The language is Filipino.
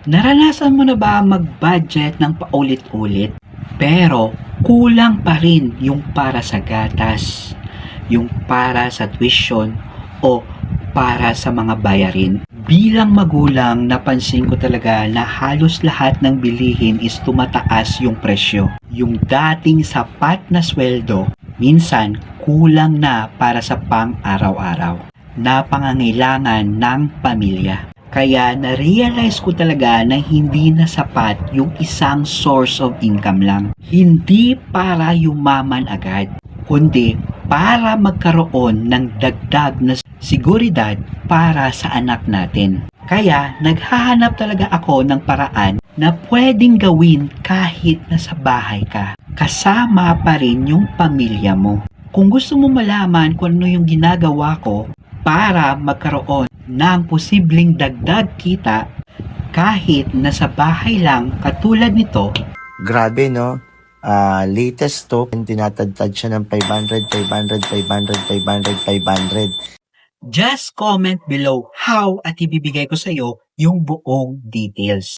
Naranasan mo na ba mag-budget ng paulit-ulit pero kulang pa rin yung para sa gatas, yung para sa tuition o para sa mga bayarin? Bilang magulang, napansin ko talaga na halos lahat ng bilihin is tumataas yung presyo. Yung dating sapat na sweldo, minsan kulang na para sa pang-araw-araw na pangangailangan ng pamilya. Kaya na-realize ko talaga na hindi na sapat yung isang source of income lang. Hindi para yumaman agad, kundi para magkaroon ng dagdag na seguridad para sa anak natin. Kaya naghahanap talaga ako ng paraan na pwedeng gawin kahit nasa bahay ka. Kasama pa rin yung pamilya mo. Kung gusto mo malaman kung ano yung ginagawa ko para magkaroon ng posibleng dagdag kita kahit nasa bahay lang katulad nito. Grabe, no? Latest to, tinatadtad siya ng 500, 500, 500, 500, 500. Just comment below how at ibibigay ko sa iyo yung buong details.